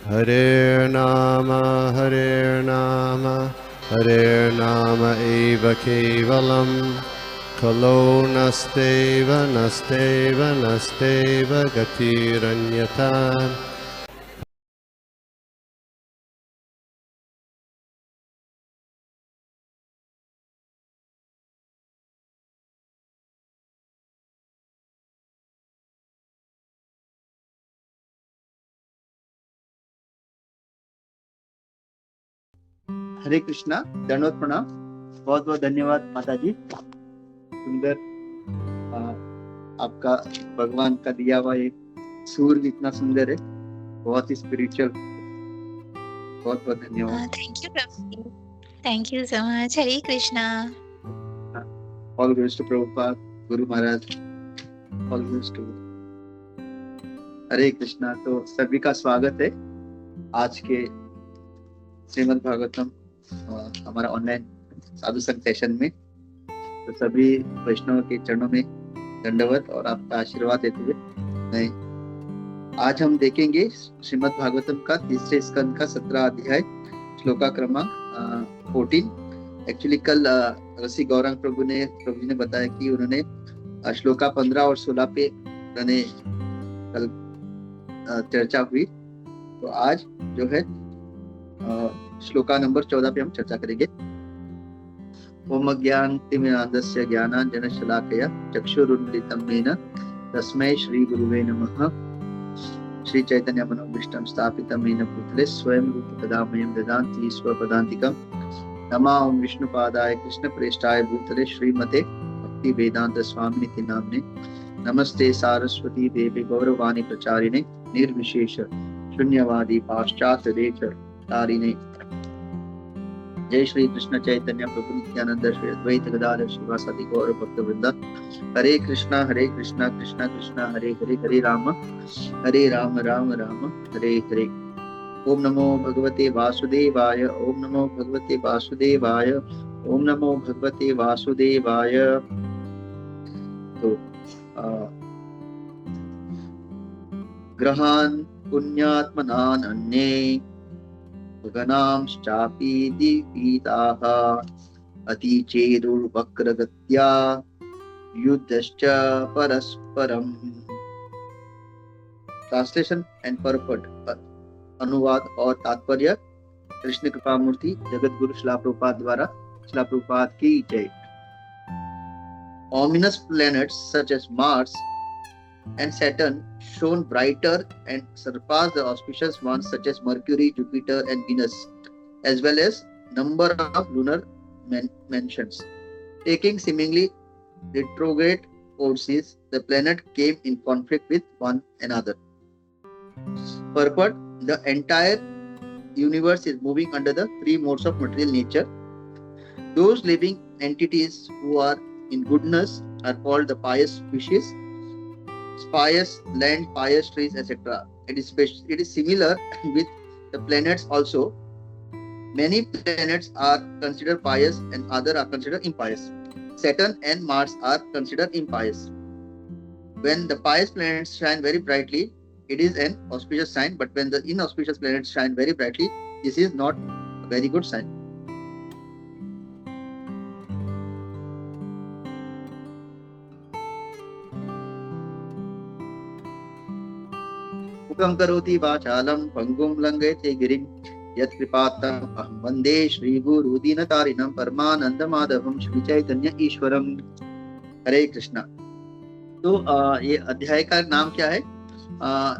Hare Nama Hare Nama eva kevalam Kalo nasteva nasteva nasteva gatiranyata. हरे कृष्णा, दंडवत प्रणाम। बहुत बहुत धन्यवाद माता जी। सुंदर आपका भगवान का दिया हुआ एक सूर इतना सुंदर है, बहुत ही स्पिरिचुअल। बहुत बहुत धन्यवाद। Thank you so much. Hare Krishna. All goes to Prabhupada, Guru Maharaj. All goes to Hare Krishna. तो सभी का स्वागत है आज के श्रीमद् भागवतम हमारा ऑनलाइन साधु संघ सेशन में। तो सभी वैष्णव के चरणों में दंडवत और आपका आशीर्वाद देते हुए मैं आज हम देखेंगे श्रीमद् भागवतम का तीसरे स्कंद का 17 अध्याय श्लोका क्रमांक 14। एक्चुअली कल रसिक गौरांग प्रभु जी ने बताया कि उन्होंने श्लोका 15 और 16 पे उन्होंने कल चर्चा हुई। तो आज जो है श्लोका नंबर 14 पे हम चर्चा करेंगे। ओम ज्ञानतिमिरान्धस्य ज्ञानाञ्जनशलाकया चक्षुरुन्मिलितं येन तस्मै श्री गुरुवे नमः। श्री चैतन्य मनोभीष्टं स्थापितं येन भूतले स्वयं रूपकदामयं ददाति स्वपदान्तिकं। नमः ओम विष्णुपादाय कृष्णप्रेष्ठाय भूतले श्रीमते भक्ति वेदांत स्वामिनिति नाम्ने। नमस्ते सारस्वती देवी गौरवाणी प्रचारिणे निर्विशेष शून्यवादी पाश्चात्य देश तारिणे। जय श्री कृष्ण चैतन्य प्रभु नित्यानंद श्री अद्वैत गदाधर श्रीवासादि गौर भक्त वृंदा। हरे कृष्णा कृष्णा कृष्णा हरे हरे हरे राम राम राम हरे हरे। ओम नमो भगवते वासुदेवाय। ओम नमो भगवते वासुदेवाय। ओम नमो भगवते वासुदेवाय। तो ग्रहान पुण्यात्मनान अन्ये गणांश्चापि दीपिताः अतिचेरुर्वक्रगत्या युद्धश्च परस्परम्। ट्रांसलेशन एंड परपट, अनुवाद और तात्पर्य कृष्ण कृपा मूर्ति जगत गुरु श्रील प्रभुपाद द्वारा। श्रील प्रभुपाद की जय। Ominous planets such as Mars and Saturn shone brighter and surpassed the auspicious ones such as Mercury, Jupiter and Venus, as well as number of lunar mansions. Taking seemingly retrograde courses, the planet came in conflict with one another. Purport: the entire universe is moving under the three modes of material nature. Those living entities who are in goodness are called the pious species, pious land, pious trees, etc. It is similar with the planets also. Many planets are considered pious and others are considered impious. Saturn and Mars are considered impious. When the pious planets shine very brightly, it is an auspicious sign, but when the inauspicious planets shine very brightly, this is not a very good sign. मुखं करोति वाचालं पंगुं लंघयते गिरिं यत्कृपात्तम् अहं वन्दे श्रीगुरुदीनतारिणं परमानन्दमाधवं श्री चैतन्य ईश्वरं। हरे कृष्णा। तो ये अध्याय का नाम क्या है?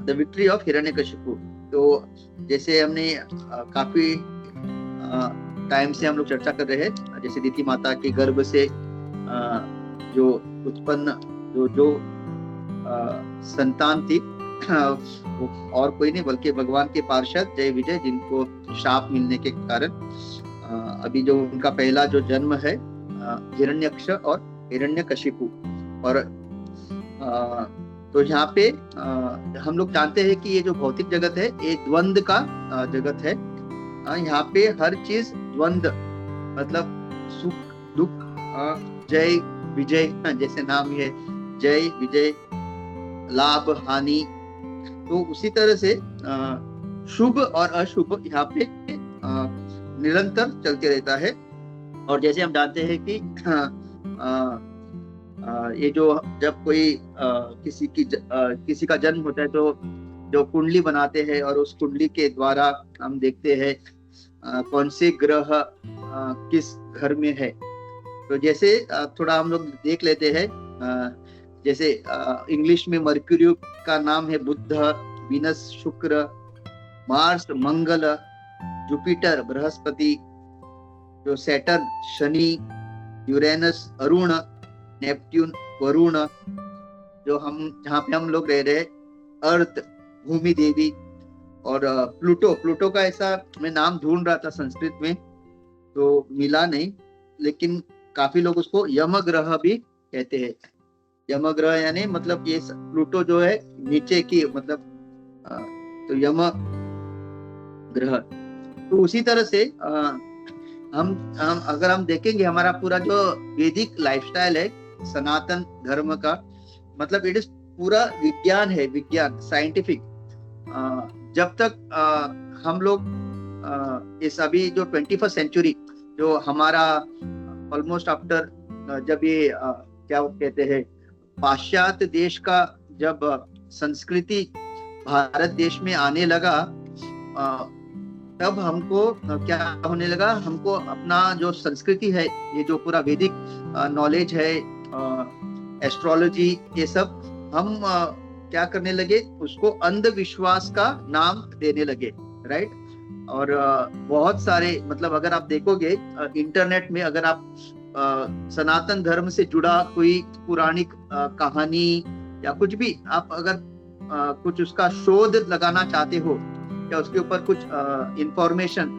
The victory of Hiranyakashipu. तो जैसे हमने काफी टाइम से हम लोग चर्चा कर रहे हैं, जैसे दीति माता के गर्भ से जो उत्पन्न जो संतान थी और कोई नहीं बल्कि भगवान के पार्षद जय विजय, जिनको शाप मिलने के कारण अभी जो उनका पहला जो जन्म है हिरण्यक्ष और हिरण्यकशिपु। और तो यहाँ पे हम लोग जानते हैं कि ये जो भौतिक जगत है ये द्वंद्व का जगत है। यहाँ पे हर चीज द्वंद्व, मतलब सुख दुख, जय विजय, जैसे नाम है जय विजय, लाभ हानि। तो उसी तरह से शुभ और अशुभ यहाँ पे निरंतर चलते रहता है। और जैसे हम जानते हैं कि ये जो जब कोई किसी का जन्म होता है तो जो कुंडली बनाते हैं और उस कुंडली के द्वारा हम देखते हैं कौन से ग्रह किस घर में है। तो जैसे थोड़ा हम लोग देख लेते हैं, जैसे इंग्लिश में मर्क्यूरी का नाम है बुध, वीनस शुक्र, मार्स मंगल, जुपिटर बृहस्पति, जो Saturn Shani, Uranus Arun, Neptune Varun, जो हम जहाँ पे हम लोग रह रहे हैं अर्थ भूमि देवी, और प्लूटो का ऐसा मैं नाम ढूंढ रहा था संस्कृत में तो मिला नहीं, लेकिन काफी लोग उसको यम ग्रह भी कहते हैं। यम ग्रह यानी मतलब ये प्लूटो जो है नीचे की मतलब तो यम ग्रह। तो उसी तरह से हम अगर हम देखेंगे हमारा पूरा जो वैदिक लाइफस्टाइल है सनातन धर्म का, मतलब इट इज पूरा विज्ञान है, विज्ञान साइंटिफिक। जब तक हम लोग इस अभी जो 21st सेंचुरी जो हमारा ऑलमोस्ट आफ्टर जब ये क्या कहते हैं पाश्चात्य देश का जब संस्कृति भारत देश में आने लगा, तब हमको क्या होने लगा, हमको अपना जो संस्कृति है, ये जो पूरा वैदिक नॉलेज है, एस्ट्रोलॉजी, ये सब हम क्या करने लगे, उसको अंधविश्वास का नाम देने लगे, राइट। और बहुत सारे मतलब अगर आप देखोगे इंटरनेट में, अगर आप सनातन धर्म से जुड़ा कोई पुराणिक कहानी या कुछ भी आप अगर कुछ उसका शोध लगाना चाहते हो या उसके ऊपर कुछ इंफॉर्मेशन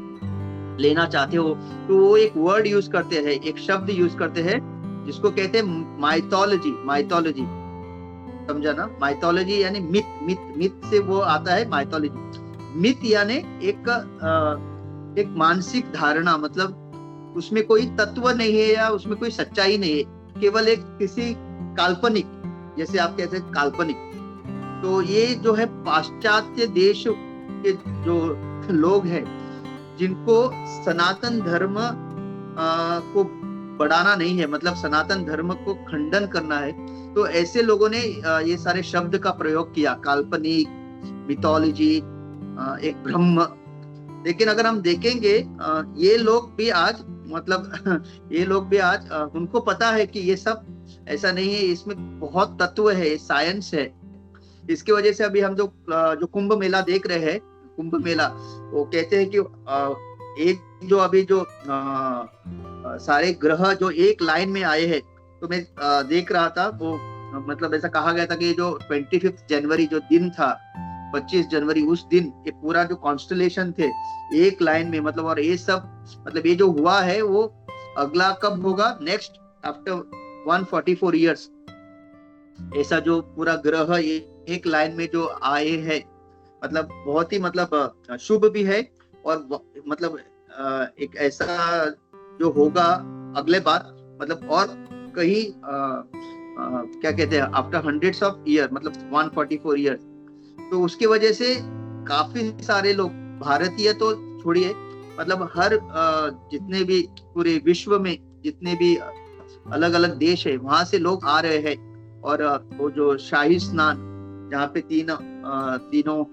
लेना चाहते हो, तो वो एक वर्ड यूज करते हैं, एक शब्द यूज करते हैं जिसको कहते हैं माइथोलॉजी। माइथोलॉजी समझा ना, माइथोलॉजी यानी मिथ से वो आता है माइथोलॉजी। मिथ यानी एक मानसिक धारणा, मतलब उसमें कोई तत्व नहीं है या उसमें कोई सच्चाई नहीं है, केवल एक किसी काल्पनिक, जैसे आप कहते हैं काल्पनिक। तो ये जो है पाश्चात्य देश के जो लोग हैं जिनको सनातन धर्म को बढ़ाना नहीं है, मतलब सनातन धर्म को खंडन करना है, तो ऐसे लोगों ने ये सारे शब्द का प्रयोग किया, काल्पनिक, मिथोलॉजी, एक ब्रह्म। लेकिन अगर हम देखेंगे ये लोग भी आज मतलब ये लोग भी आज उनको पता है कि ये सब ऐसा नहीं है, इसमें बहुत तत्व है, साइंस है। इसकी वजह से अभी हम जो कुंभ मेला देख रहे हैं, कुंभ मेला, वो कहते हैं कि एक जो अभी जो सारे ग्रह जो एक लाइन में आए हैं, तो मैं देख रहा था वो मतलब ऐसा कहा गया था कि जो 25 जनवरी जो दिन था, 25 जनवरी, उस दिन ये पूरा जो कॉन्स्टलेशन थे एक लाइन में, मतलब और ये सब मतलब ये जो हुआ है वो अगला कब होगा, नेक्स्ट आफ्टर 144 ईयर्स, ऐसा जो पूरा ग्रह एक लाइन में जो आए हैं, मतलब बहुत ही मतलब शुभ भी है, और मतलब एक ऐसा जो होगा अगले बार, मतलब और कहीं क्या कहते हैं आफ्टर हंड्रेड्स ऑफ ईयर, मतलब 144 ईयर। तो उसकी वजह से काफी सारे लोग, भारतीय तो छोड़िए, मतलब हर जितने भी पूरे विश्व में जितने भी अलग अलग देश है वहां से लोग आ रहे हैं। और वो जो शाही स्नान, जहाँ पे तीनों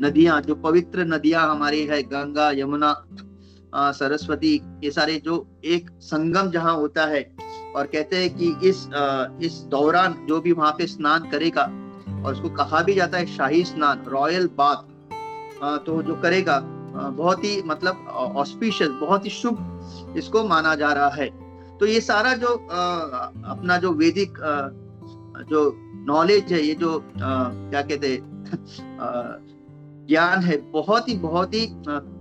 नदियां, जो पवित्र नदियां हमारी है, गंगा, यमुना, सरस्वती, ये सारे जो एक संगम जहाँ होता है, और कहते हैं कि इस दौरान जो भी वहां पे स्नान करेगा, और उसको कहा भी जाता है शाही स्नान, रॉयल बाथ, तो जो करेगा बहुत ही मतलब ऑस्पिशियस, बहुत ही शुभ इसको माना जा रहा है। तो ये सारा जो अपना जो वैदिक जो नॉलेज है, ये जो क्या कहते हैं ज्ञान है, बहुत ही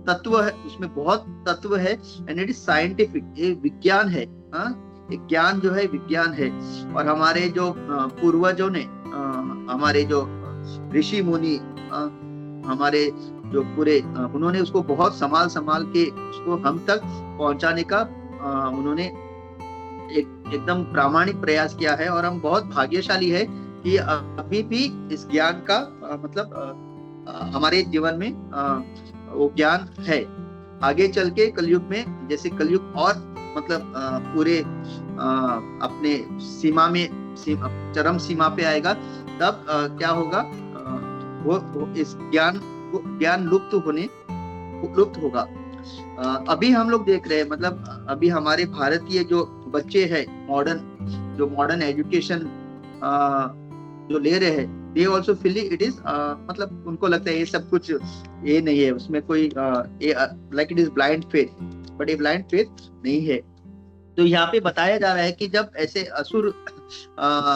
तत्व है, उसमें बहुत तत्व है, एंड इट इज साइंटिफिक, ये विज्ञान है। एक ज्ञान जो है विज्ञान है। और हमारे जो पूर्वजों ने, हमारे जो ऋषि मुनि, हमारे जो पूरे, उन्होंने उसको बहुत संभाल के उसको हम तक पहुंचाने का उन्होंने एकदम प्रामाणिक प्रयास किया है। और हम बहुत भाग्यशाली है कि अभी भी इस ज्ञान का मतलब हमारे जीवन में वो ज्ञान है। आगे चल के कलयुग में, जैसे कलयुग और मतलब पूरे अपने सीमा में चरम सीमा पे आएगा, तब क्या होगा, वो इस ज्ञान लुप्त होगा। अभी हम लोग देख रहे हैं, मतलब अभी हमारे भारतीय जो बच्चे हैं, मॉडर्न एजुकेशन जो ले रहे हैं, they also feel it is, मतलब उनको लगता है ये सब कुछ ये नहीं है, उसमें कोई like it is blind faith, but ये ब्लाइंड फेथ नहीं है। तो यहाँ पे बताया जा रहा है कि जब ऐसे असुर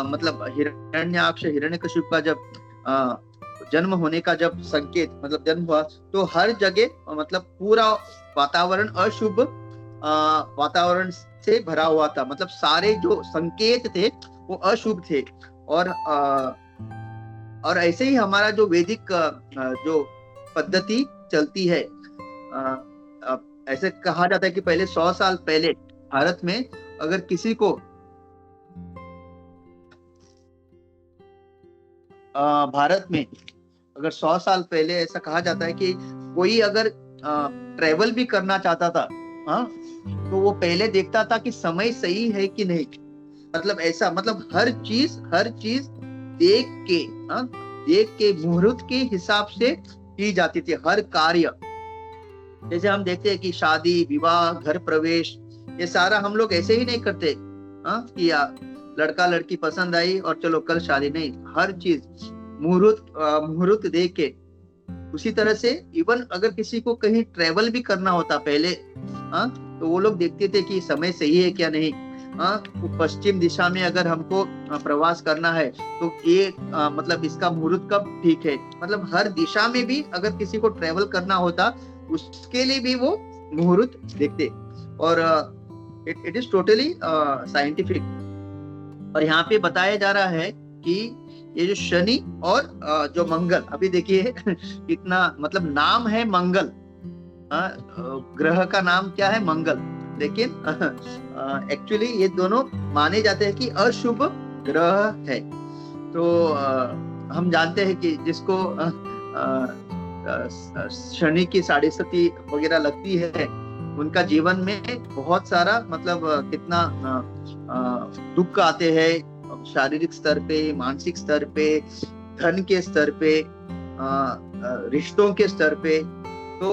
मतलब हिरण्याक्ष हिरण्यकशिपु का जब जन्म होने का जब संकेत, मतलब जन्म हुआ, तो हर जगह मतलब पूरा वातावरण अशुभ वातावरण से भरा हुआ था। मतलब सारे जो संकेत थे वो अशुभ थे। और ऐसे ही हमारा जो वैदिक जो पद्धति चलती है, ऐसे कहा जाता है कि पहले 100 साल पहले भारत में अगर किसी को भारत में अगर 100 साल पहले ऐसा कहा जाता है कि कोई अगर ट्रेवल भी करना चाहता था, तो वो पहले देखता था कि समय सही है कि नहीं। मतलब ऐसा, मतलब हर चीज देख के मुहूर्त के हिसाब से की जाती थी हर कार्य। जैसे हम देखते हैं कि शादी विवाह घर प्रवेश ये सारा हम लोग ऐसे ही नहीं करते कि लड़का लड़की पसंद आई और चलो कल शादी, नहीं, हर चीज मुहूर्त देख के। उसी तरह से इवन अगर किसी को कहीं ट्रेवल भी करना होता पहले, तो वो लोग देखते थे कि समय सही है क्या नहीं। पश्चिम दिशा में अगर हमको प्रवास करना है तो ये मतलब इसका मुहूर्त कब ठीक है। मतलब हर दिशा में भी अगर किसी को ट्रेवल करना होता उसके लिए भी वो मुहूर्त देखते। और इट इज टोटली साइंटिफिक। और यहाँ पे बताया जा रहा है कि ये जो शनि और जो मंगल, अभी देखिए कितना मतलब नाम है मंगल, ग्रह का नाम क्या है, मंगल, लेकिन एक्चुअली ये दोनों माने जाते हैं कि अशुभ ग्रह है। तो हम जानते हैं कि जिसको शनि की साढ़े सती वगैरह लगती है, उनका जीवन में बहुत सारा मतलब कितना दुख आते हैं, शारीरिक स्तर पे, मानसिक स्तर पे, धन के स्तर पे, रिश्तों के स्तर पे। तो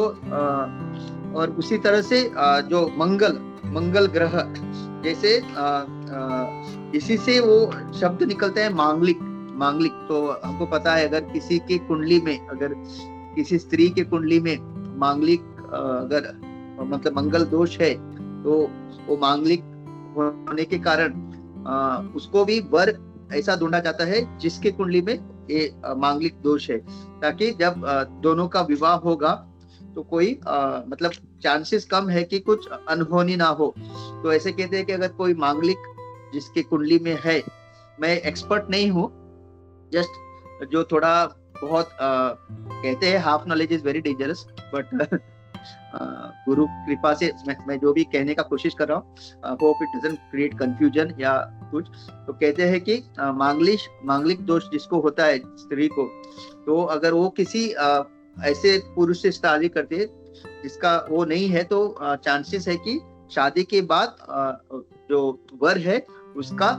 और उसी तरह से जो मंगल ग्रह, जैसे इसी से वो शब्द निकलते हैं मांगलिक। तो हमको पता है अगर किसी की कुंडली में, अगर किसी स्त्री के कुंडली में मांगलिक अगर मतलब मंगल दोष है, तो वो मांगलिक होने के कारण उसको भी वर ऐसा ढूंढा जाता है जिसके कुंडली में ये मांगलिक दोष है, ताकि जब दोनों का विवाह होगा तो कोई मतलब चांसेस कम है कि कुछ अनहोनी ना हो। तो ऐसे कहते हैं कि अगर कोई मांगलिक जिसके कुंडली में है, मैं एक्सपर्ट नहीं हूँ, जस्ट जो थोड़ा बहुत कहते हैं half knowledge is very dangerous, but गुरु कृपा से मैं जो भी कहने का कोशिश कर रहा हूँ, hope it doesn't create confusion या कुछ। तो कहते हैं कि मांगलिक दोष जिसको होता है स्त्री को, तो अगर वो किसी ऐसे पुरुष से शादी करते हैं जिसका वो नहीं है, तो चांसेस है कि शादी के बाद जो वर है उसका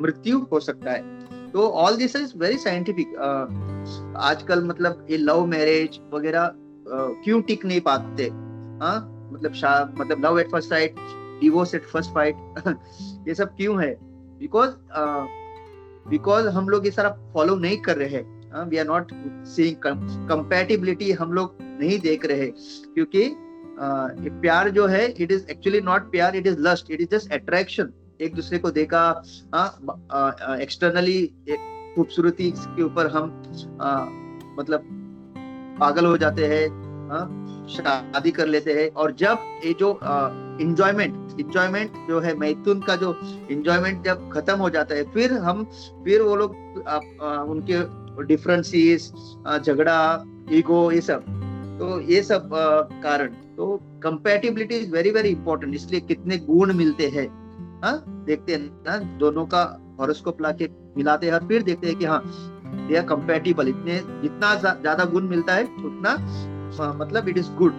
मृत्यु हो सकता है। तो all this is very scientific. आजकल मतलब ये लव मैरिज वगैरह क्यों टिक नहीं पाते, मतलब love at first sight, divorce at first fight ये सब क्यों है? बिकॉज हम लोग ये सारा फॉलो नहीं कर रहे हैं। We are not seeing compatibility, हम लोग नहीं देख रहे, क्योंकि प्यार जो है इट इज एक्चुअली नॉट प्यार, it is lust, it is just attraction. एक दूसरे को देखा, एक्सटर्नली खूबसूरती के ऊपर हम मतलब पागल हो जाते हैं, शादी कर लेते हैं। और जब ये जो इंजॉयमेंट जो है, मैथुन का जो इंजॉयमेंट जब खत्म हो जाता है, फिर वो लोग उनके डिफरेंसेस, झगड़ा, ईगो, ये सब, तो ये सब कारण। तो compatibility is very very important. इसलिए कितने गुण मिलते हैं, देखते हैं ना, दोनों का हॉरोस्कोप लाके मिलाते हैं और फिर देखते हैं कि हाँ दे आर कंपैटिबल, इतने जितना ज्यादा गुण मिलता है उतना मतलब इट इज गुड।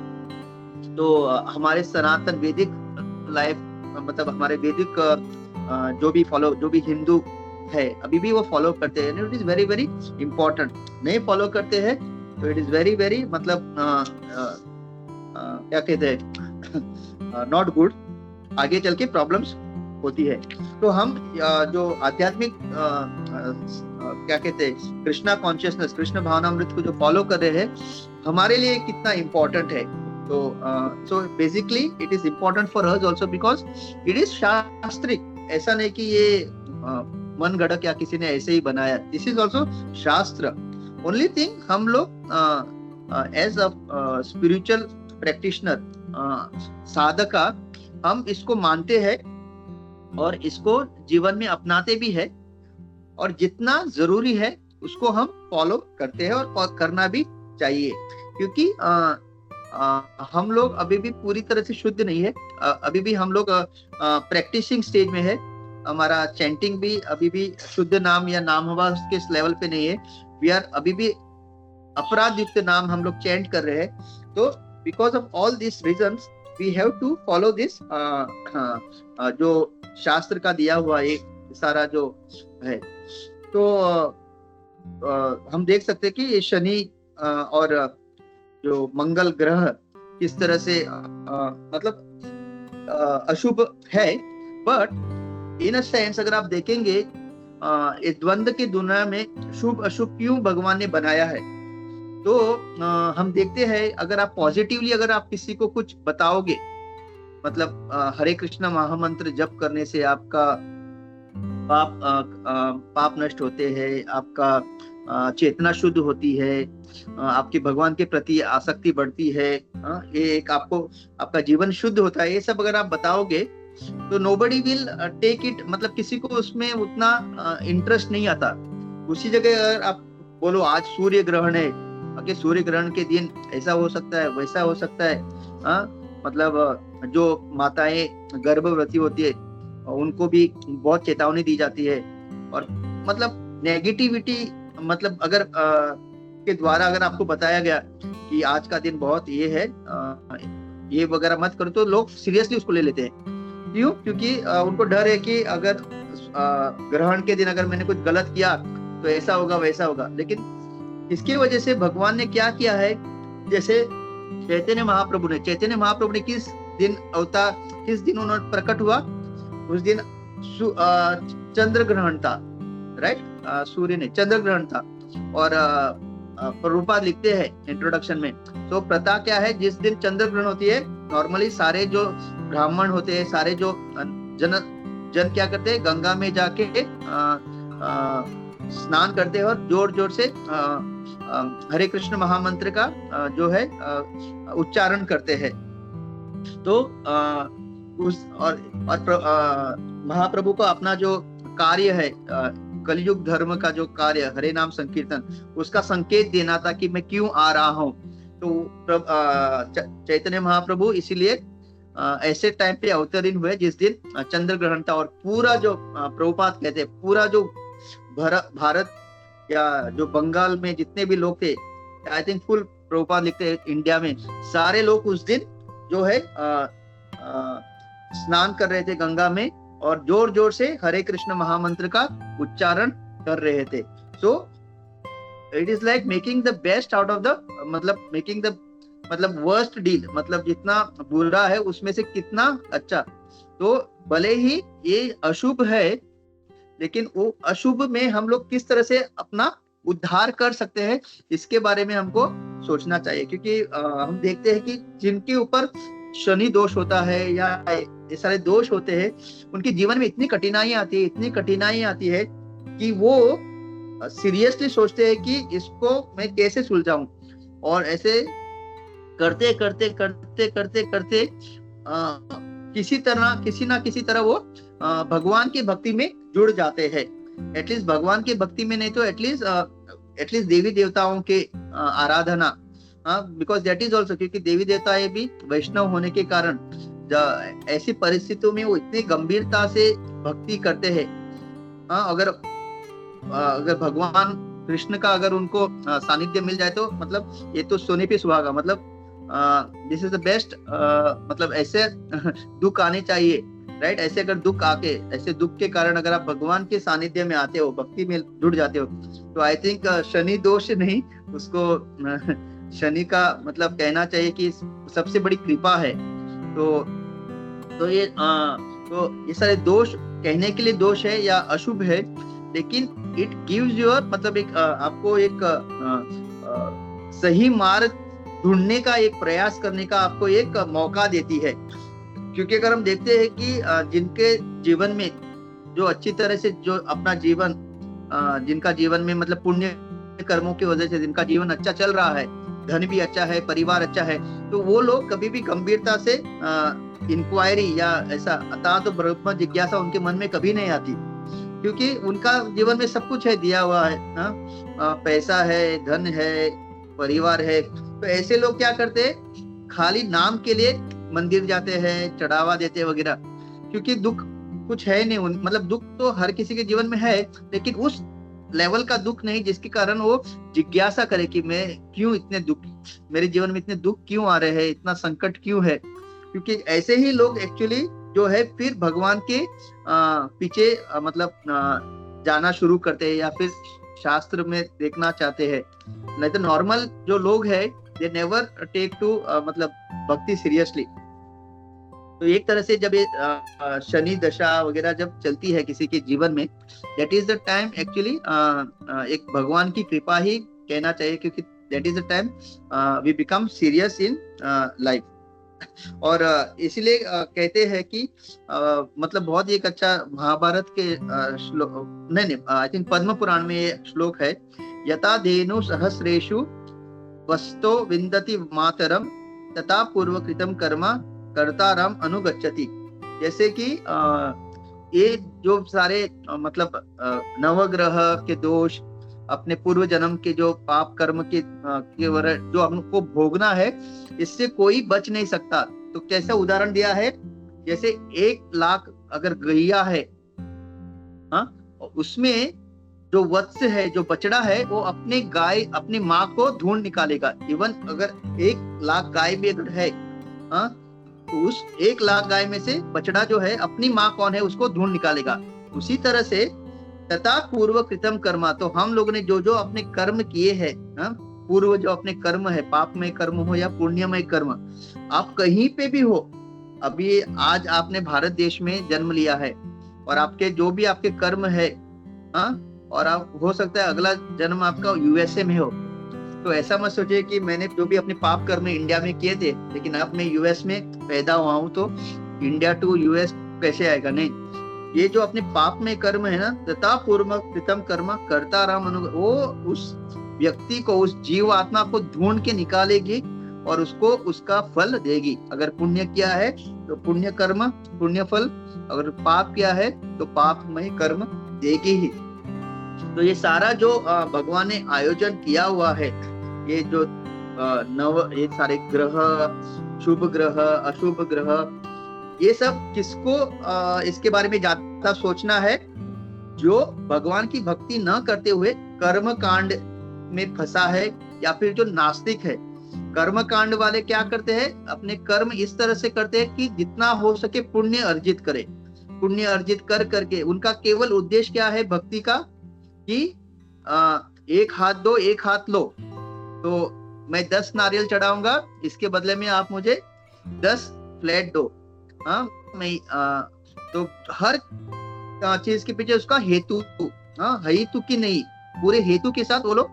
तो हमारे सनातन वैदिक लाइफ, मतलब हमारे वैदिक जो भी हिंदू है अभी भी वो फॉलो करते हैं, it is very very important. नहीं फॉलो करते हैं तो इट इज वेरी वेरी मतलब क्या कहते हैं नॉट गुड, आगे चल के प्रॉब्लम्स होती है। तो हम जो आध्यात्मिक क्या कहते हैं कृष्णा कॉन्शियसनेस, कृष्ण भावनामृत को जो फॉलो कर रहे हैं, हमारे लिए कितना इम्पोर्टेंट है। तो so basically it is important for us also because it is शास्त्रिक। ऐसा नहीं कि ये मन गढ़क या किसी ने ऐसे ही बनाया, this is also shastra. Only thing हम लोग as a spiritual practitioner, sadhaka, हम इसको मानते हैं और इसको जीवन में अपनाते भी है, और जितना जरूरी है उसको हम फॉलो करते हैं और करना भी चाहिए। क्योंकि हम लोग अभी भी पूरी तरह से शुद्ध नहीं है, अभी भी हम लोग प्रैक्टिसिंग स्टेज में है। हमारा चैंटिंग भी अभी भी शुद्ध नाम या नाम हवास के लेवल पे नहीं है। वी आर अभी भी अपराध युक्त नाम हम लोग चैंट कर रहे हैं। तो because of all this reasons we have to follow this जो शास्त्र का दिया हुआ एक सारा जो है। तो हम देख सकते हैं कि ये शनि और जो मंगल ग्रह किस तरह से मतलब अशुभ है, बट इन अ सेंस अगर आप देखेंगे इस द्वंद्व की दुनिया में शुभ अशुभ क्यों भगवान ने बनाया है, तो हम देखते हैं अगर आप पॉजिटिवली अगर आप किसी को कुछ बताओगे, मतलब हरे कृष्ण महामंत्र जप करने से आपका पाप नष्ट होते हैं, आपका चेतना शुद्ध होती है, आपकी भगवान के प्रति आसक्ति बढ़ती है, ये एक आपका जीवन शुद्ध होता है, ये सब अगर आप बताओगे तो नोबडी विल टेक इट, मतलब किसी को उसमें उतना इंटरेस्ट नहीं आता। उसी जगह अगर आप बोलो आज सूर्य ग्रहण है, कि सूर्य ग्रहण के दिन ऐसा हो सकता है वैसा हो सकता है, मतलब जो माताएं गर्भवती होती है उनको भी बहुत चेतावनी दी जाती है। और मतलब नेगेटिविटी, मतलब अगर के द्वारा अगर आपको बताया गया कि आज का दिन बहुत ये है, ये वगैरह मत करो, तो लोग सीरियसली उसको ले लेते हैं। क्यों? क्योंकि उनको डर है कि अगर ग्रहण के दिन अगर मैंने कुछ गलत किया तो ऐसा होगा वैसा होगा। लेकिन इसकी वजह से भगवान ने क्या किया है, जैसे चैतन्य महाप्रभु ने किस दिन अवतार, किस दिन उन्होंने प्रकट हुआ, उस दिन चंद्र ग्रहण था, राइट, सूर्य ने चंद्र ग्रहण था। और प्रभुपाद लिखते हैं इंट्रोडक्शन में, तो प्रथा क्या है, जिस दिन चंद्र ग्रहण होती है नॉर्मली सारे जो ब्राह्मण होते हैं, सारे जो जन क्या करते हैं, गंगा में जाके स्नान करते हैं और जोर जोर से हरे कृष्ण महामंत्र का जो है उच्चारण करते हैं। तो उस और महाप्रभु को अपना जो कार्य है, कलयुग धर्म का जो कार्य हरे नाम संकीर्तन, उसका संकेत देना था कि मैं क्यों आ रहा हूँ। तो चैतन्य महाप्रभु इसीलिए ऐसे टाइम पे अवतरीन हुए जिस दिन चंद्र ग्रहण था। और पूरा जो प्रभुपाद कहते हैं, पूरा जो भारत या जो बंगाल में जितने भी लोग थे, आई थिंक फुल प्रभुपाद लिखते हैं इंडिया में सारे लोग उस दिन जो है स्नान कर रहे थे गंगा में और जोर जोर से हरे कृष्ण महामंत्र का उच्चारण कर रहे थे। So it is like making the best out of the, मतलब मेकिंग द मतलब वर्स्ट डील, मतलब जितना बुरा है उसमें से कितना अच्छा। तो भले ही ये अशुभ है, लेकिन वो अशुभ में हम लोग किस तरह से अपना उद्धार कर सकते हैं, इसके बारे में हमको सोचना चाहिए। क्योंकि हम देखते हैं कि जिनके ऊपर शनि दोष होता है या ये सारे दोष होते हैं, उनके जीवन में इतनी कठिनाई आती है कि वो सीरियसली सोचते हैं कि इसको मैं कैसे सुलझाऊं। और ऐसे करते करते करते करते करते किसी ना किसी तरह वो भगवान की भक्ति में जुड़ जाते हैं। एटलीस्ट भगवान की भक्ति में नहीं तो एटलीस्ट देवी देवताओं के आराधना, बिकॉज दैट इज ऑल्सो, क्योंकि देवी देवता भी वैष्णव होने के कारण ऐसी परिस्थितियों में वो इतनी गंभीरता से भक्ति करते हैं। अगर भगवान कृष्ण का अगर उनको सानिध्य मिल जाए तो मतलब ये तो सोने पे सुहागा, मतलब दिस इज द बेस्ट। मतलब ऐसे दुख आने चाहिए, राइट? ऐसे अगर दुख आके, ऐसे दुख के कारण अगर आप भगवान के सानिध्य में आते हो, भक्ति में जुड़ जाते हो, तो आई थिंक शनि दोष नहीं, उसको शनि का मतलब कहना चाहिए कि सबसे बड़ी कृपा है। तो ये सारे दोष कहने के लिए दोष है या अशुभ है, लेकिन इट गिव्स योर मतलब एक आपको एक सही मार्ग ढूंढने का, एक प्रयास करने का आपको एक मौका देती है। क्योंकि अगर हम देखते हैं कि जिनके जीवन में जो अच्छी तरह से जो अपना जीवन जिनका जीवन में मतलब पुण्य कर्मों की वजह से जिनका जीवन अच्छा चल रहा है, धन भी अच्छा है, परिवार अच्छा है, तो वो लोग कभी भी गंभीरता से इंक्वायरी या ऐसा अर्थात तो ब्रह्म जिज्ञासा उनके मन में कभी नहीं आती, क्योंकि उनका जीवन में सब कुछ है, दिया हुआ है ना, पैसा है, धन है, परिवार है। तो ऐसे लोग क्या करते हैं, खाली नाम के लिए मंदिर जाते हैं, चढ़ावा देते वगैरह, क्योंकि दुख कुछ है नहीं मतलब दुख तो हर किसी के जीवन में है, लेकिन उस लेवल का दुख नहीं जिसके कारण वो जिज्ञासा करे कि मैं क्यों इतने दुख, मेरे जीवन में इतने दुख क्यों आ रहे हैं, इतना संकट क्यों है। क्योंकि ऐसे ही लोग एक्चुअली जो है फिर भगवान के पीछे मतलब जाना शुरू करते हैं या फिर शास्त्र में देखना चाहते हैं। नहीं तो नॉर्मल जो लोग हैं दे नेवर टेक टू मतलब भक्ति सीरियसली। तो एक तरह से जब ये शनि दशा वगैरह जब चलती है किसी के जीवन में, that is the time actually एक भगवान की कृपा ही कहना चाहिए, क्योंकि that is the time we become serious in life. और इसलिए कहते हैं कि मतलब बहुत ही एक अच्छा महाभारत के श्लोक, नहीं आई थिंक पद्म पुराण में ये श्लोक है, यथा धेनु सहस्रेषु वस्तो विन्दति मातरम तथा पूर्वकृतम कर्म कर्तारम अनुगच्छति। जैसे कि ये जो सारे मतलब नवग्रह के दोष, अपने पूर्व जन्म के जो पाप कर्म के जो हमको भोगना है, इससे कोई बच नहीं सकता। तो कैसा उदाहरण दिया है, जैसे 1,00,000 अगर गैया है, हाँ, उसमें जो वत्स है, जो बछड़ा है, वो अपनी माँ को ढूंढ निकालेगा। इवन अगर 1,00,000 गाय भी अगर है, हाँ, तो उस 1,00,000 गाय में से बछड़ा जो है अपनी माँ कौन है उसको ढूंढ निकालेगा। उसी तरह से तथा पूर्व कृतम कर्मा, तो हम लोगों ने जो जो अपने कर्म किए हैं, पूर्व जो अपने कर्म है, पापमय कर्म हो या पुण्यमय कर्म, आप कहीं पे भी हो, अभी आज आपने भारत देश में जन्म लिया है और आपके जो भी आपके कर्म है, और आप हो सकता है अगला जन्म आपका यूएसए में हो, तो ऐसा मत सोचिए कि मैंने जो भी अपने पाप कर्म इंडिया में किए थे, लेकिन अब मैं यूएस में पैदा हुआ हूं तो इंडिया टू यूएस कैसे आएगा। नहीं, ये जो अपने पाप में कर्म है ना, तथा पूर्व कृतम कर्म कर्ता राम वो उस व्यक्ति को, उस जीव आत्मा को ढूंढ के निकालेगी और उसको उसका फल देगी। अगर पुण्य किया है तो पुण्य कर्म पुण्य फल, अगर पाप किया है तो पापमय कर्म देगी ही। तो ये सारा जो भगवान ने आयोजन किया हुआ है, ये जो ये सारे ग्रह, शुभ ग्रह, अशुभ ग्रह, ये सब किसको इसके बारे में ज्यादा सोचना है, जो भगवान की भक्ति न करते हुए कर्म कांड में फंसा है, या फिर जो नास्तिक है। कर्म कांड वाले क्या करते हैं, अपने कर्म इस तरह से करते हैं कि जितना हो सके पुण्य अर्जित करे, पुण्य अर्जित कर करके उनका केवल उद्देश्य क्या है भक्ति का, कि एक हाथ दो एक हाथ लो, तो मैं 10 नारियल चढ़ाऊंगा, इसके बदले में आप मुझे 10 फ्लैट दो। मैं तो हर चीज के पीछे उसका हेतु, हेतु की नहीं, पूरे हेतु के साथ वो लोग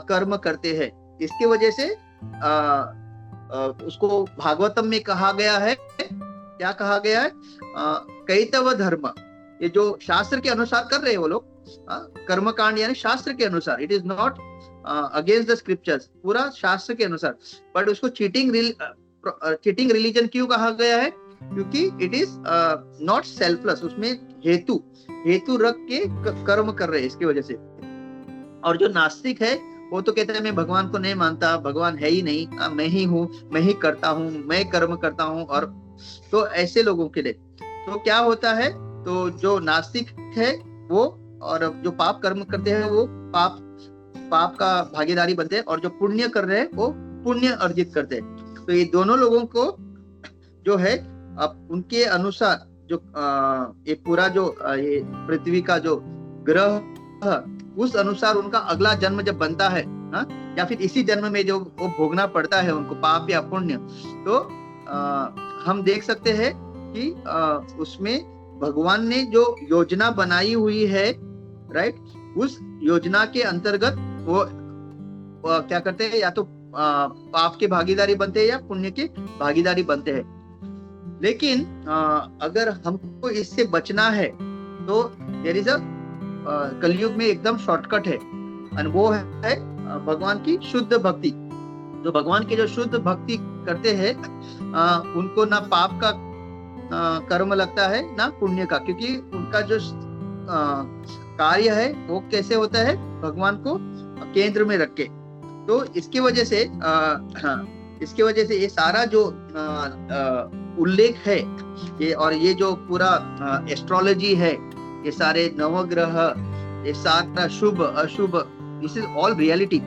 कर्म करते हैं। इसके वजह से उसको भागवतम में कहा गया है, क्या कहा गया है, कैतव धर्म। ये जो शास्त्र के अनुसार कर रहे हैं वो लोग, कर्म कांड यानी शास्त्र के अनुसार, it is not against the scriptures, पूरा शास्त्र के अनुसार। बट उसको चीटिंग रिलीजन क्यों कहा गया है, क्योंकि इट इज नॉट सेल्फलेस, उसमें हेतु रख के कर्म कर रहे हैं, इसकी वजह से। और जो नास्तिक है वो तो कहता है मैं भगवान को नहीं मानता, भगवान है ही नहीं, मैं ही हूँ, मैं ही करता हूँ, मैं कर्म करता हूँ। और तो ऐसे लोगों के लिए तो क्या होता है, तो जो नास्तिक है वो, और जो पाप कर्म करते हैं वो पाप पाप का भागीदारी बनते हैं, और जो पुण्य कर रहे हैं वो पुण्य अर्जित करते हैं। तो ये दोनों लोगों को जो है अब उनके अनुसार जो ये पूरा जो ये पृथ्वी का जो ग्रह, उस अनुसार उनका अगला जन्म जब बनता है, या फिर इसी जन्म में जो वो भोगना पड़ता है उनको, पाप या पुण्य, तो हम देख सकते हैं कि उसमें भगवान ने जो योजना बनाई हुई है, राइट, उस योजना के अंतर्गत वो क्या करते हैं, या तो पाप के भागीदारी बनते हैं या पुण्य के भागीदारी बनते हैं। लेकिन अगर हमको इससे बचना है तो देयर इज अ कलयुग में एकदम शॉर्टकट है, और वो है भगवान की शुद्ध भक्ति। जो भगवान की जो शुद्ध भक्ति करते हैं उनको ना पाप का कर्म लगता है ना पुण्य का, क्योंकि उनका जो कार्य है वो कैसे होता है, भगवान को केंद्र में रख के। तो इसकी वजह से ये सारा जो उल्लेख है ये, और ये जो पूरा एस्ट्रोलॉजी है, ये सारे नवग्रह, ये सारा शुभ अशुभ, दिस इज ऑल रियलिटी।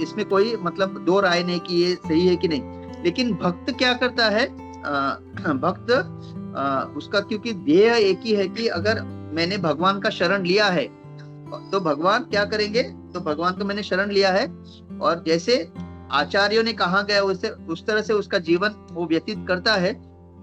इसमें कोई मतलब दो राय नहीं कि ये सही है कि नहीं। लेकिन भक्त क्या करता है, भक्त उसका क्योंकि ध्येय एक ही है कि अगर मैंने भगवान का शरण लिया है तो भगवान क्या करेंगे, तो भगवान को मैंने शरण लिया है, और जैसे आचार्यों ने कहा गया उस तरह से उसका जीवन वो व्यतीत करता है,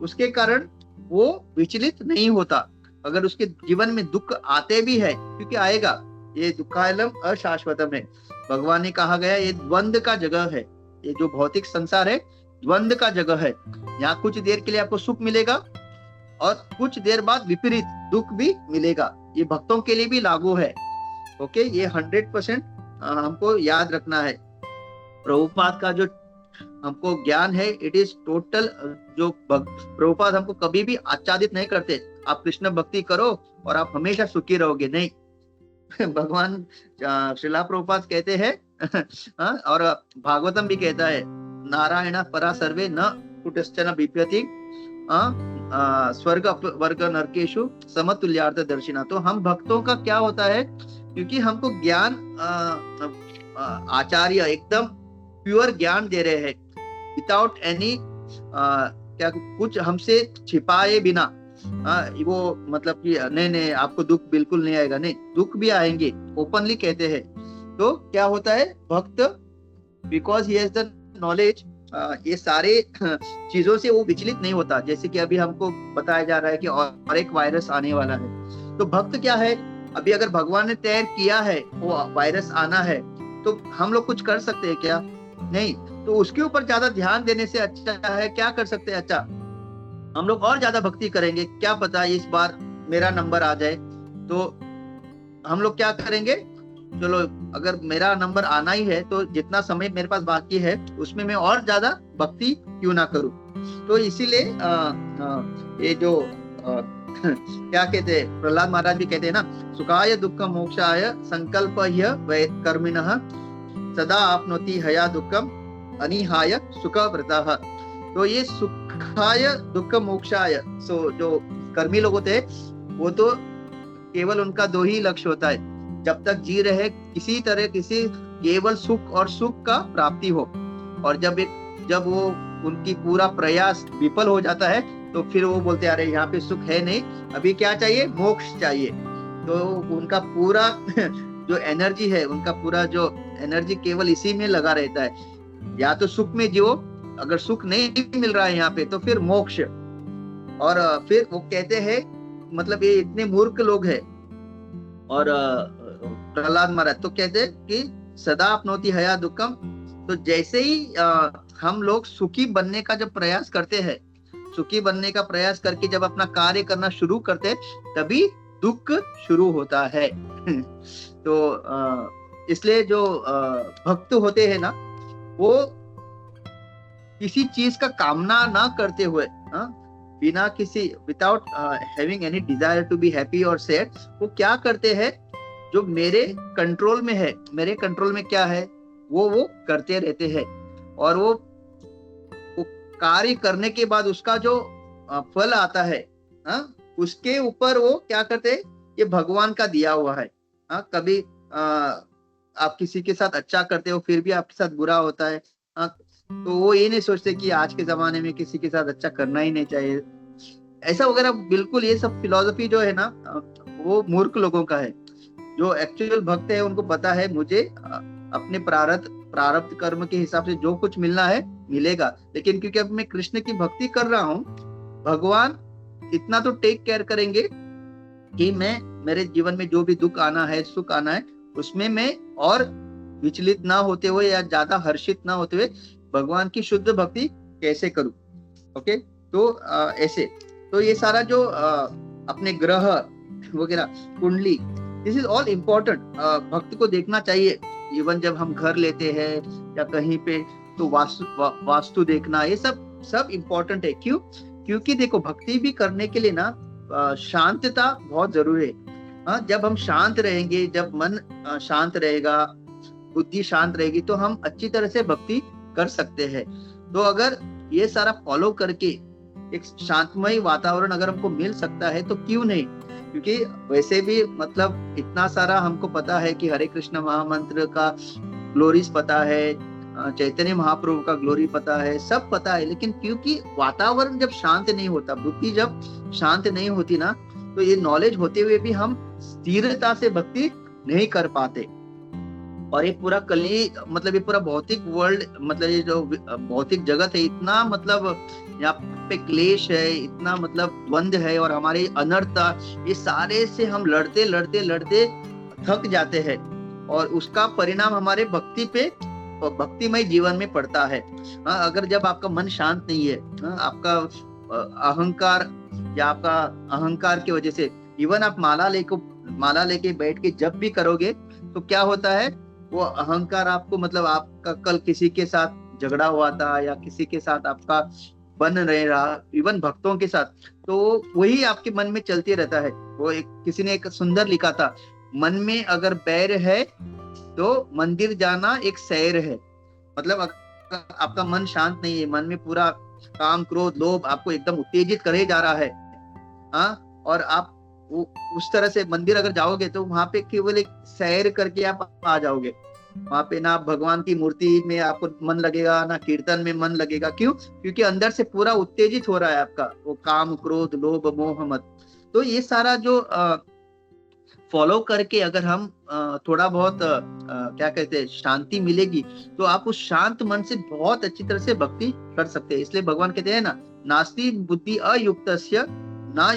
उसके कारण वो विचलित नहीं होता। अगर उसके जीवन में दुख आते भी है, क्योंकि आएगा, ये दुखालम अशाश्वतम है, भगवान ने कहा गया ये द्वंद का जगह है, ये जो भौतिक संसार है द्वंद का जगह है। यहाँ कुछ देर के लिए आपको सुख मिलेगा और कुछ देर बाद विपरीत दुख भी मिलेगा। ये भक्तों के लिए भी लागू है। ओके, ये 100% हमको याद रखना है। प्रभुपाद का जो हमको ज्ञान है, इट इज टोटल। जो प्रभुपाद हमको कभी भी आच्छादित नहीं करते आप कृष्ण भक्ति करो और आप हमेशा सुखी रहोगे, नहीं। भगवान श्रीला प्रभुपाद कहते हैं और भागवतम भी कहता है, नारायण परा सर्वे न कुटश्चन बिप्यति स्वर्ग वर्ग नरकेशु समतुल्यार्थ दर्शिना। तो हम भक्तों का क्या होता है, क्योंकि हमको ज्ञान आचार्य एकदम प्योर ज्ञान दे रहे हैं, विदाउट एनी क्या कुछ हमसे छिपाए बिना। वो मतलब कि नहीं आपको दुख बिल्कुल नहीं आएगा, नहीं, दुख भी आएंगे, ओपनली कहते हैं। तो क्या होता है, भक्त because he has the knowledge, ये सारे चीजों से वो विचलित नहीं होता। जैसे कि अभी हमको बताया जा रहा है कि और एक वायरस आने वाला है, तो भक्त क्या है, अभी अगर भगवान ने तय किया है वो वायरस आना है, तो हम लोग कुछ कर सकते हैं क्या? नहीं। तो उसके ऊपर ज्यादा ध्यान देने से अच्छा है क्या कर सकते हैं, अच्छा हम लोग और ज्यादा भक्ति करेंगे, क्या पता इस बार मेरा नंबर आ जाए। तो हम लोग क्या करेंगे, चलो अगर मेरा नंबर आना ही है तो जितना समय मेरे पास बाकी है उसमें मैं और ज्यादा भक्ति क्यों ना करूं। तो इसीलिए ये जो क्या कहते हैं, प्रहलाद महाराज भी कहते हैं ना, सुखाय दुख मोक्षाय संकल्प कर्मिणः सदा आपनोति हया दुखम अनिहाय सुख व्रतः। तो ये सुखाय दुख मोक्षाय, सो जो कर्मी लोग होते हैं वो तो केवल उनका दो ही लक्ष्य होता है, जब तक जी रहे किसी तरह किसी केवल सुख और सुख का प्राप्ति हो, और जब वो उनकी पूरा प्रयास विफल हो जाता है तो फिर वो बोलते अरे यहाँ पे सुख है नहीं, अभी क्या चाहिए, मोक्ष चाहिए। तो उनका पूरा जो एनर्जी है, उनका पूरा जो एनर्जी केवल इसी में लगा रहता है, या तो सुख में जियो, अगर सुख नहीं मिल रहा है यहाँ पे तो फिर मोक्ष। और फिर वो कहते हैं, मतलब ये इतने मूर्ख लोग हैं। और प्रहलाद महाराज तो कहते हैं कि सदा अपनोति हया दुखम। तो जैसे ही हम लोग सुखी बनने का जब प्रयास करते हैं, सुखी बनने का प्रयास करके जब अपना कार्य करना शुरू करते हैं, तभी दुख शुरू होता है। तो इसलिए जो भक्त होते हैं ना, वो किसी चीज का कामना ना करते हुए, बिना किसी without having any desire to be happy और सैड, वो क्या करते हैं, जो मेरे कंट्रोल में है, मेरे कंट्रोल में क्या है वो करते रहते हैं। और वो कार्य करने के बाद उसका जो फल आता है, उसके ऊपर वो क्या करते हैं, ये भगवान का दिया हुआ है। कभी आप किसी के साथ अच्छा करते हो फिर भी आपके साथ बुरा होता है, हाँ, तो वो ये नहीं सोचते कि आज के जमाने में किसी के साथ अच्छा करना ही नहीं चाहिए, ऐसा वगैरह। बिल्कुल ये सब फिलॉसफी जो है ना, वो मूर्ख लोगों का है। जो एक्चुअल भक्त है उनको पता है मुझे अपने प्रारब्ध कर्म के हिसाब से जो कुछ मिलना है मिलेगा, लेकिन क्योंकि अब मैं कृष्ण की भक्ति कर रहा हूँ, भगवान इतना तो टेक केयर करेंगे कि मैं मेरे जीवन में जो भी दुख आना है सुख आना है उसमें मैं और विचलित ना होते हुए या ज्यादा हर्षित ना होते हुए भगवान की शुद्ध भक्ति कैसे करूं। ओके, तो ऐसे तो ये सारा जो अपने ग्रह वगैरह कुंडली, दिस इज ऑल इम्पोर्टेंट, भक्त को देखना चाहिए। इवन जब हम घर लेते हैं या कहीं पे, तो वास्तु देखना, ये सब इम्पोर्टेंट है। क्यों? क्योंकि देखो भक्ति भी करने के लिए ना शांतता बहुत जरूरी है। हाँ, जब हम शांत रहेंगे, जब मन शांत रहेगा, बुद्धि शांत रहेगी, तो हम अच्छी तरह से भक्ति कर सकते हैं। तो अगर ये सारा फॉलो करके एक शांतमय वातावरण अगर हमको मिल सकता है तो क्यों नहीं। क्योंकि वैसे भी मतलब इतना सारा हमको पता है कि हरे कृष्ण महामंत्र का ग्लोरीज पता है, चैतन्य महाप्रभु का ग्लोरी पता है, सब पता है, लेकिन क्योंकि वातावरण जब शांत नहीं होता, बुद्धि जब शांत नहीं होती ना, तो ये नॉलेज होते हुए भी हम स्थिरता से भक्ति नहीं कर पाते। और ये पूरा कली मतलब ये पूरा भौतिक वर्ल्ड, मतलब ये जो भौतिक जगत है, इतना मतलब यहाँ पे क्लेश है, इतना मतलब द्वंद है, और हमारे अनर्थता, ये सारे से हम लड़ते लड़ते लड़ते थक जाते हैं, और उसका परिणाम हमारे भक्ति पे और भक्तिमय जीवन में पड़ता है। अगर जब आपका मन शांत नहीं है, आपका अहंकार या आपका अहंकार की वजह से, इवन आप माला लेके बैठ के जब भी करोगे तो क्या होता है, वो अहंकार आपको मतलब आपका कल किसी के साथ झगड़ा हुआ था या किसी के साथ आपका बन नहीं रहा, इवन भक्तों के साथ, तो वही आपके मन में चलते रहता है। वो किसी ने एक सुंदर लिखा था, मन में अगर बैर है तो मंदिर जाना एक सैर है। मतलब आपका मन शांत नहीं है, मन में पूरा काम क्रोध लोभ आपको एकदम उत्तेजित करे जा रहा है, हाँ, और आप उस तरह से मंदिर अगर जाओगे तो वहां पे केवल एक सैर करके आप आ जाओगे। वहां पे ना भगवान की मूर्ति में आपको मन लगेगा, ना कीर्तन में मन लगेगा। क्यों? क्योंकि अंदर से पूरा उत्तेजित हो रहा है आपका वो काम क्रोध लोभ मोह मद। तो ये सारा जो फॉलो करके अगर हम थोड़ा बहुत क्या कहते हैं शांति मिलेगी, तो आप उस शांत मन से बहुत अच्छी तरह से भक्ति कर सकते हैं। इसलिए भगवान कहते हैं ना, नास्ति बुद्धि अयुक्तस्य ना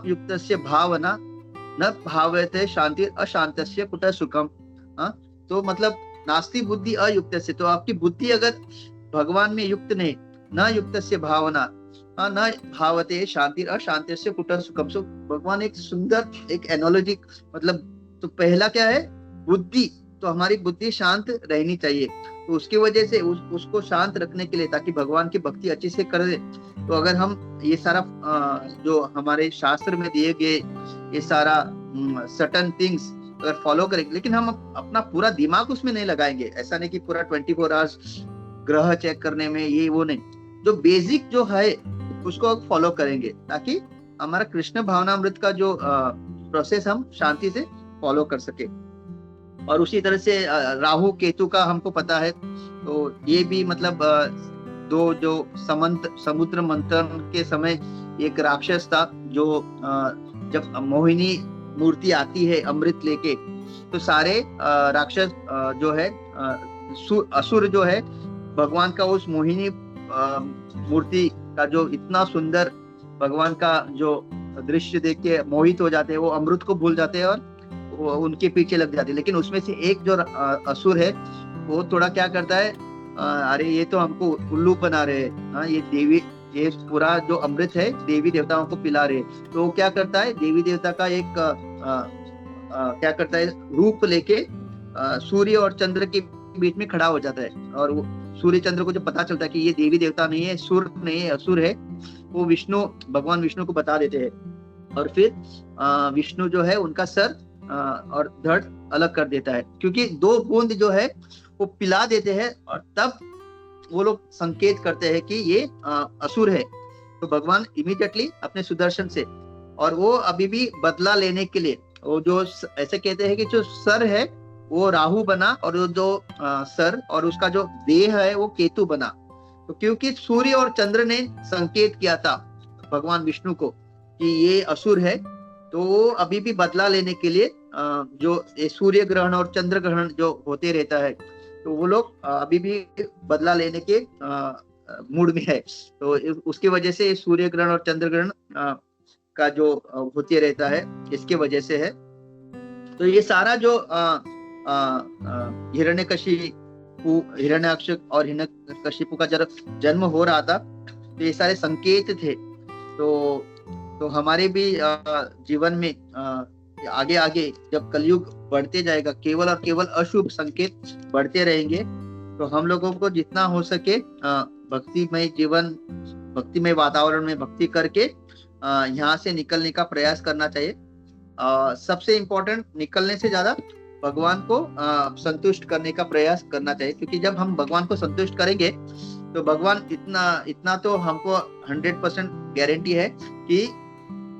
युक्तस्य भावना न भावते शांति अशांतस्य कुत सुखम। तो मतलब नास्ति बुद्धि अयुक्तस्य, तो आपकी बुद्धि अगर भगवान में युक्त नहीं, न युक्तस्य भावना न भावते शांति अशांतस्य कुत सुखम। सो भगवान एक सुंदर एक एनोलॉजी, मतलब तो पहला क्या है, बुद्धि, तो हमारी बुद्धि शांत रहनी चाहिए। तो उसकी वजह से उसको शांत रखने के लिए, ताकि भगवान की भक्ति अच्छे से करे, तो अगर हम ये सारा जो हमारे शास्त्र में दिए गए ये सारा सर्टेन थिंग्स अगर फॉलो करेंगे, लेकिन हम अपना पूरा दिमाग उसमें नहीं लगाएंगे। ऐसा नहीं कि पूरा 24 आवर्स ग्रह चेक करने में, ये वो नहीं, जो बेसिक जो है उसको फॉलो करेंगे, ताकि हमारा कृष्ण भावनामृत का जो प्रोसेस हम शांति से फॉलो कर सके। और उसी तरह से राहु केतु का हमको पता है, तो ये भी मतलब दो जो समुद्र मंथन के समय एक राक्षस था, जो जब मोहिनी मूर्ति आती है अमृत लेके, तो सारे राक्षस जो है असुर जो है भगवान का उस मोहिनी मूर्ति का जो इतना सुंदर भगवान का जो दृश्य देख के मोहित हो जाते हैं, वो अमृत को भूल जाते हैं और वो उनके पीछे लग जाते हैं। लेकिन उसमें से एक जो असुर है वो थोड़ा क्या करता है, अरे ये तो हमको उल्लू बना रहे हैं, ये देवी, ये पूरा जो अमृत है देवी देवताओं को पिला रहे। तो वो क्या करता है, देवी देवता का एक क्या करता है, रूप लेके सूर्य और चंद्र के बीच में खड़ा हो जाता है। और वो सूर्य चंद्र को जब पता चलता है कि ये देवी देवता नहीं है, सुर नहीं है, असुर है, वो भगवान विष्णु को बता देते हैं। और फिर विष्णु जो है उनका सर और धड़ अलग कर देता है, क्योंकि 2 बूंद जो है वो पिला देते हैं, और तब वो लोग संकेत करते हैं कि ये असुर है। तो भगवान इमीडिएटली अपने सुदर्शन से, और वो अभी भी बदला लेने के लिए, वो जो ऐसे कहते हैं कि जो सर है वो राहु बना, और वो जो सर और उसका जो देह है वो केतु बना। तो क्योंकि सूर्य और चंद्र ने संकेत किया था भगवान विष्णु को कि ये असुर है, तो वो अभी भी बदला लेने के लिए जो ये सूर्य ग्रहण और चंद्र ग्रहण जो होते रहता है, तो वो लोग अभी भी बदला लेने के मूड में है। तो उसकी वजह से सूर्य ग्रहण और चंद्र ग्रहण का जो होते रहता है, इसके वजह से है। तो ये सारा जो हिरण्यकशिपु और हिरण्यकशिपु का जब जन्म हो रहा था, तो ये सारे संकेत थे। तो हमारे भी जीवन में आगे आगे जब कलयुग बढ़ते जाएगा, केवल और केवल अशुभ संकेत बढ़ते रहेंगे। तो हम लोगों को जितना हो सके भक्तिमय जीवन, भक्तिमय वातावरण में भक्ति करके यहाँ से निकलने का प्रयास करना चाहिए। सबसे इम्पोर्टेंट, निकलने से ज्यादा भगवान को संतुष्ट करने का प्रयास करना चाहिए, क्योंकि जब हम भगवान को संतुष्ट करेंगे तो भगवान इतना तो हमको 100% गारंटी है कि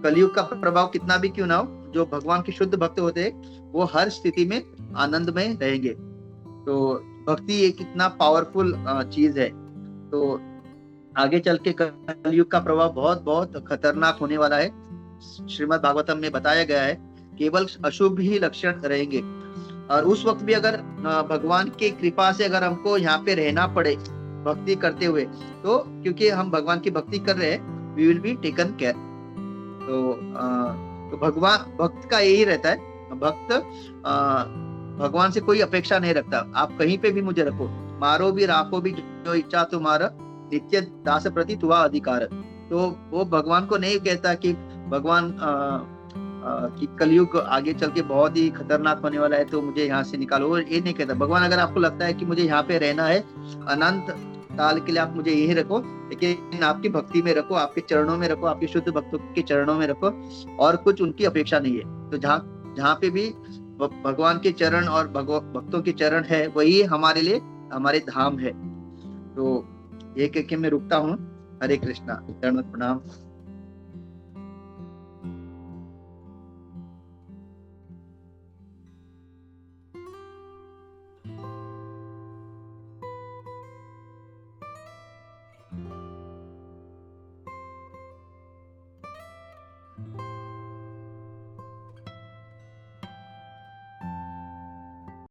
कलयुग का प्रभाव कितना भी क्यों ना हो, जो भगवान के शुद्ध भक्त होते हैं वो हर स्थिति में आनंदमय रहेंगे। तो भक्ति एक इतना पावरफुल चीज है। तो आगे चल के कलयुग का प्रभाव बहुत बहुत खतरनाक होने वाला है। श्रीमद् भागवतम में बताया गया है केवल अशुभ ही लक्षण रहेंगे, और उस वक्त भी अगर भगवान की कृपा से अगर हमको यहाँ पे रहना पड़े भक्ति करते हुए, तो क्योंकि हम भगवान की भक्ति कर रहे हैं, we will be taken care. तो भगवान भक्त का यही रहता है, भक्त भगवान से कोई अपेक्षा नहीं रखता। आप कहीं पे भी मुझे रखो, मारो भी राखो भी जो इच्छा तुम्हारा, नित्य दास प्रति तुआ अधिकार। तो वो भगवान को नहीं कहता कि भगवान कि कलयुग आगे चल के बहुत ही खतरनाक होने वाला है तो मुझे यहाँ से निकालो, वो ये नहीं कहता। भगवान अगर आपको लगता है कि मुझे यहाँ पे रहना है अनंत काल के लिए, आप मुझे यही रखो, लेकिन आपकी भक्ति में रखो, आपके चरणों में रखो, आपके शुद्ध भक्तों के चरणों में रखो, और कुछ उनकी अपेक्षा नहीं है। तो जहाँ पे भी भगवान के चरण और भक्तों के चरण है, वही हमारे लिए हमारे धाम है। तो ये कह के मैं रुकता हूँ। हरे कृष्णा, चरण प्रणाम।